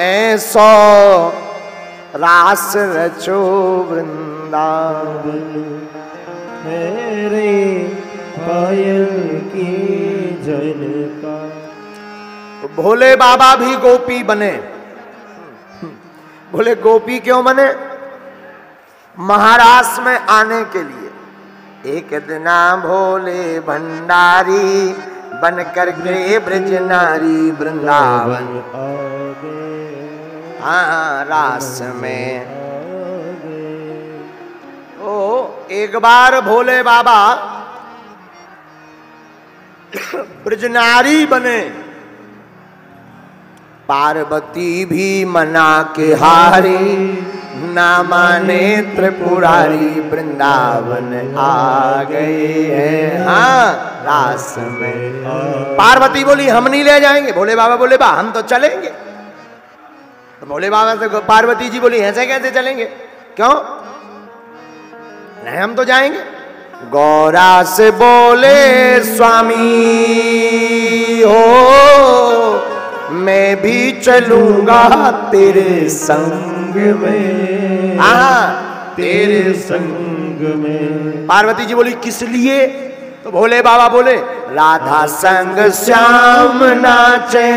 ऐसो रास रचो वृंदावन, मेरे पायल की झलका। तो भोले बाबा भी गोपी बने। बोले गोपी क्यों बने? महाराष्ट्र में आने के लिए। एक दिना भोले भंडारी बन कर के ब्रज नारी वृंदावन हाँ रास में। ओ एक बार भोले बाबा ब्रजनारी बने। पार्वती भी मना के हारी, ना माने त्रिपुरारी वृंदावन आ गए हैं हाँ रास में। पार्वती बोली हम नहीं ले जाएंगे। भोले बाबा बोले बा हम तो चलेंगे। तो भोले बाबा से पार्वती जी बोली ऐसे कैसे चलेंगे? क्यों नहीं हम तो जाएंगे। गौरा से बोले स्वामी हो मैं भी चलूंगा तेरे संग में तेरे संग में। पार्वती जी बोली किस लिए? तो भोले बाबा बोले राधा संग श्याम नाचे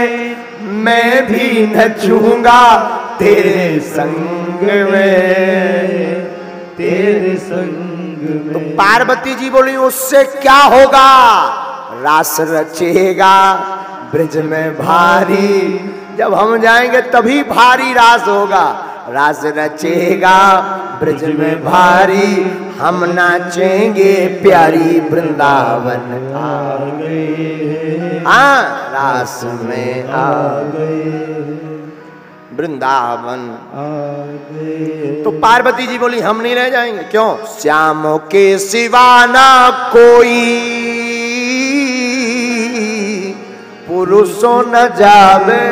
मैं भी नचूंगा तेरे संग में तेरे संग में। तो पार्वती जी बोली उससे क्या होगा? रास रचेगा ब्रज में भारी, जब हम जाएंगे तभी भारी रास होगा। रास रचेगा ब्रज में भारी, हम नाचेंगे प्यारी वृंदावन आ गए रास में आ गए वृंदावन आ गए। तो पार्वती जी बोली हम नहीं रह जाएंगे। क्यों? श्याम के सिवा ना कोई पुरुषों न जावे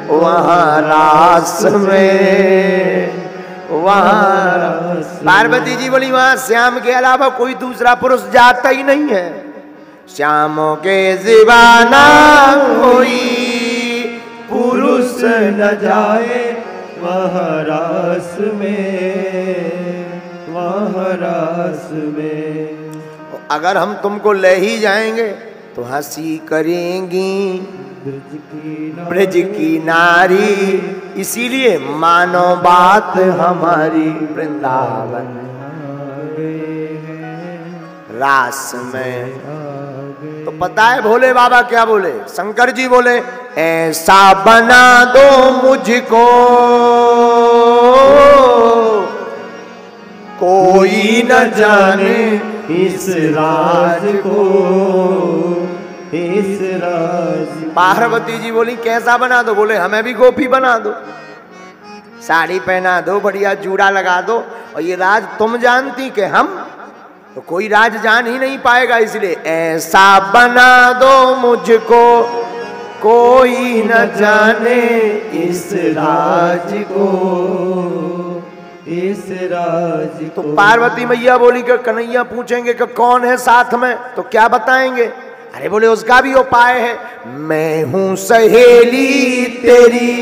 वहाँ रास में वहाँ। पार्वती जी बोली वहाँ श्याम के अलावा कोई दूसरा पुरुष जाता ही नहीं है। श्याम के सिवा ना कोई पुरुष न जाए वहाँ रास में वहाँ रास में। अगर हम तुमको ले ही जाएंगे तो हंसी करेंगी ब्रज की नारी, इसीलिए मानो बात हमारी वृंदावन रास में। तो पता है भोले बाबा क्या बोले? शंकर जी बोले ऐसा बना दो मुझको कोई न जाने इस राज को इस राज। पार्वती जी बोली कैसा बना दो? बोले हमें भी गोपी बना दो, साड़ी पहना दो, बढ़िया जूड़ा लगा दो, और ये राज तुम जानती कि हम तो कोई राज जान ही नहीं पाएगा। इसलिए ऐसा बना दो मुझको कोई न जाने इस राज को इस राज को। तो पार्वती मैया बोली कि कन्हैया पूछेंगे कि कौन है साथ में, तो क्या बताएंगे? अरे बोले उसका भी उपाय है। मैं हूं सहेली तेरी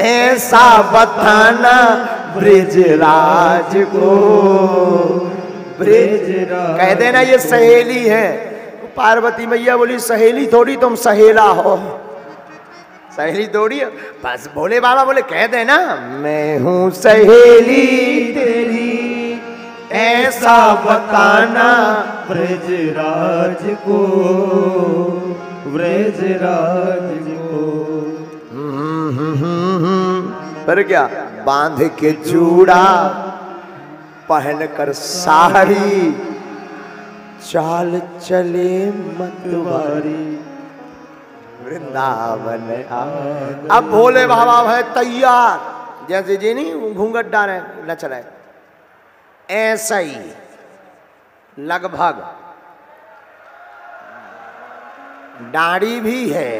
ऐसा बताना ब्रजराज को ब्रजराज कह देना ये सहेली है। तो पार्वती मैया बोली सहेली थोड़ी तुम सहेला हो, सहेली थोड़ी। बस भोले बाबा बोले कह देना मैं हूं सहेली तेरी ऐसा बताना ब्रजराज को ब्रजराज को। पर क्या बांध के चूड़ा पहन कर साड़ी चाल चले मतवारी वृंदावन आ। अब भोले बाबा है तैयार, जैसे जी नहीं घूंघट डाले नच रहे, ऐसा ही लगभग दाढ़ी भी है,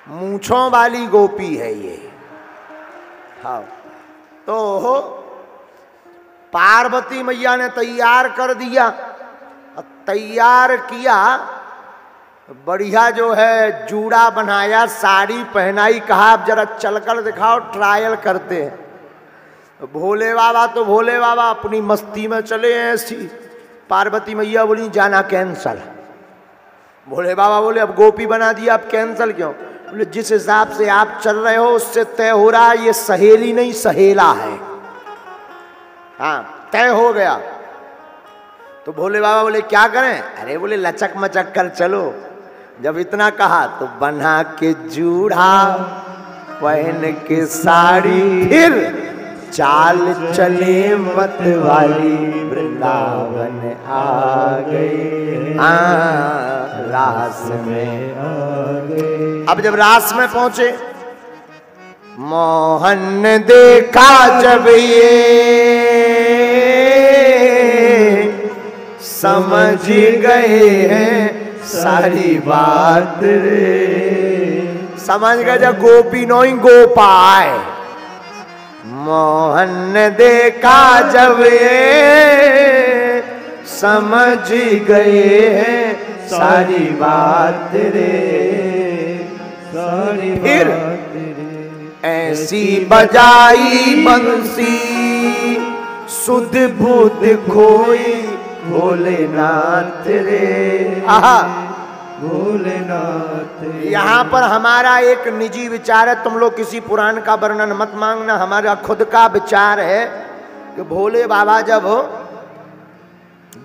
मूंछों वाली गोपी है ये। हाँ तो पार्वती मैया ने तैयार कर दिया, तैयार किया बढ़िया जो है जूड़ा बनाया, साड़ी पहनाई, कहा अब जरा चलकर दिखाओ, ट्रायल करते हैं। भोले बाबा तो भोले बाबा अपनी मस्ती में चले हैं ऐसी। पार्वती मैया बोली जाना कैंसल। भोले बाबा बोले अब गोपी बना दिया, अब कैंसल क्यों? बोले जिस हिसाब से आप चल रहे हो उससे तय हो रहा है ये सहेली नहीं सहेला है। हाँ तय हो गया। तो भोले बाबा बोले क्या करें? अरे बोले लचक मचक कर चलो। जब इतना कहा तो बना के जूड़ा पहन के साड़ी, फिर चाल चले मत वाली वृंदावन आ गए, रास में आ गए। अब जब रास में पहुंचे, मोहन देखा जब ये समझ गए हैं सारी बात रे। समझ गए जब गोपी नोई गोपाय। मोहन देखा जब ये समझ गए हैं सारी बात रे, सारी फिर ऐसी बजाई बंसी सुध बुध खोई भोलेनाथ रे। आहा भोलेनाथ। यहाँ पर हमारा एक निजी विचार है, तुम लोग किसी पुराण का वर्णन मत मांगना, हमारा खुद का विचार है कि भोले बाबा जब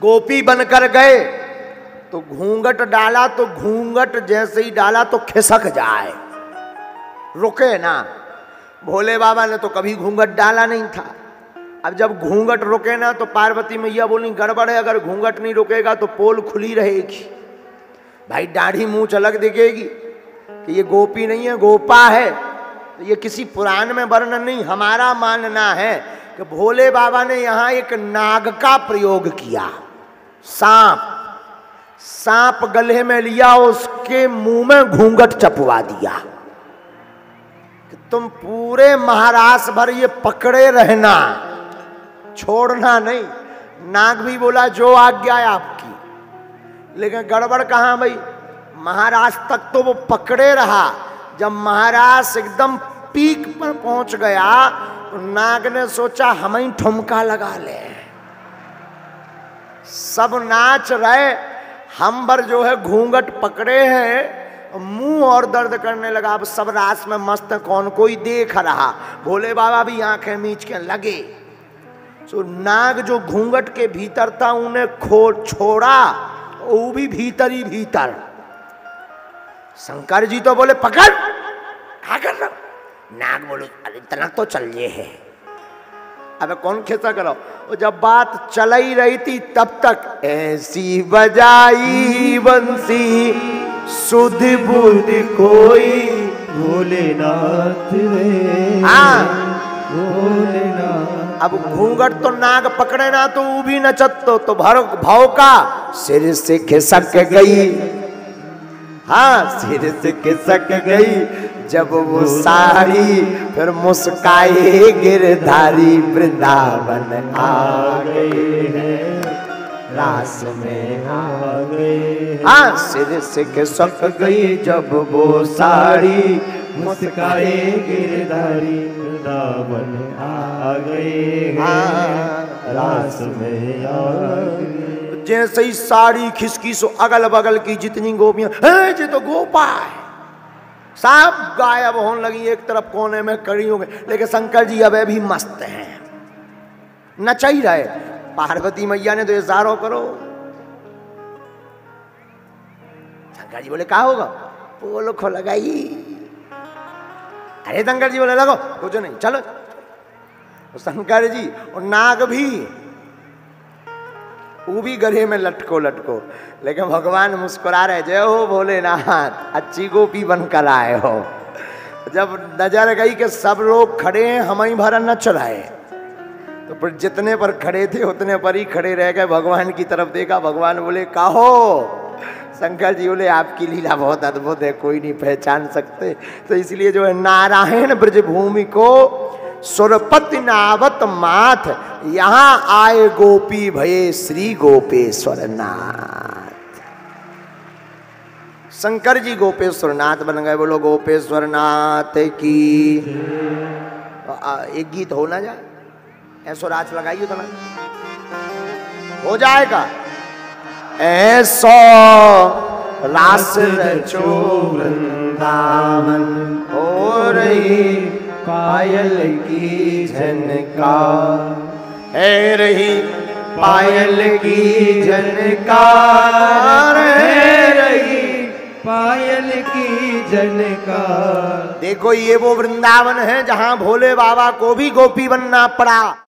गोपी बनकर गए तो घूंघट डाला, तो घूंघट जैसे ही डाला तो खिसक जाए, रुके ना। भोले बाबा ने तो कभी घूंघट डाला नहीं था। अब जब घूंघट रुके ना तो पार्वती मैया बोली गड़बड़ है, अगर घूंघट नहीं रुकेगा तो पोल खुली रहेगी, भाई दाढ़ी मूंछ अलग दिखेगी कि ये गोपी नहीं है गोपा है। तो ये किसी पुराण में वर्णन नहीं, हमारा मानना है कि भोले बाबा ने यहाँ एक नाग का प्रयोग किया। सांप गले में लिया, उसके मुंह में घूंघट चपवा दिया कि तुम पूरे महाराष्ट्र भर ये पकड़े रहना, छोड़ना नहीं। नाग भी बोला जो आज्ञा है आपकी, लेकिन गड़बड़ कहाँ भाई, महाराष्ट्र तक तो वो पकड़े रहा। जब महाराष्ट्र एकदम पीक पर पहुंच गया तो नाग ने सोचा हम ही ठुमका लगा ले। सब नाच रहे, हम पर जो है घूंघट पकड़े हैं, मुंह और दर्द करने लगा। अब सब रास में मस्त, कौन कोई देख रहा, भोले बाबा भी आंखें मीच के लगे। तो नाग जो घूंघट के भीतर था उन्हें छोड़ा, वो भी भीतर ही भीतर। शंकर जी तो बोले पकड़, क्या कर रहा? नाग बोले अरे इतना तो चल ये है। अब कौन खिस्सा करो। वो जब बात चल ही रही थी तब तक ऐसी बजाई बंसी सुध बुध कोई भोलेनाथ रे। हाँ भोलेनाथ। अब घूंघट तो नाग पकड़े ना तो वो भी नचत तो भाव का सिर से खिसक गई। हाँ सिर से खिसक गई जब वो साड़ी, फिर मुस्काए गिरधारी वृंदावन आ गए हैं, रास में आ गए। हाँ सिर से खिसक गई जब वो साड़ी, मुस्काए गिरधारी वृंदावन आ गए हैं, रास में आ गए। जैसे ही साड़ी खिसकी सो अगल बगल की जितनी गोपियां, ये तो गोपा है, सब गायब होने लगी, एक तरफ कोने में खड़ी हो गई। लेकिन शंकर जी अब भी मस्त हैं, नच ही रहे। पार्वती मैया ने तो इशारा करो, शंकर जी बोले क्या होगा? पोल खो लगाई। अरे शंकर जी बोले लगो कुछ नहीं, चलो। तो शंकर जी और नाग भी, वो भी गले में लटको लटको, लेकिन भगवान मुस्कुरा रहे, जय हो भोलेनाथ, अच्छी गोपी बनकर आए हो। जब नजर गई कि सब लोग खड़े हैं, हम ही भरा नच रहे, तो फिर जितने पर खड़े थे उतने पर ही खड़े रह गए। भगवान की तरफ देखा, भगवान बोले कहो। शंकर जी बोले आपकी लीला बहुत अद्भुत है, कोई नहीं पहचान सकते। तो इसलिए जो है नारायण ब्रजभूमि को सुरपति नावत माथ, यहाँ आए गोपी भये श्री गोपेश्वर नाथ। शंकर जी गोपेश्वर नाथ बन गए। बोलो गोपेश्वर नाथ की। एक गीत हो ना जाए, ऐसो राज लगाइए तो ना हो जाएगा। ऐसो रास रचो वृंदावन, हो रही पायल की झनकार, है रही पायल की झनकार, है रही पायल की झनकार। देखो ये वो वृंदावन है जहां भोले बाबा को भी गोपी बनना पड़ा।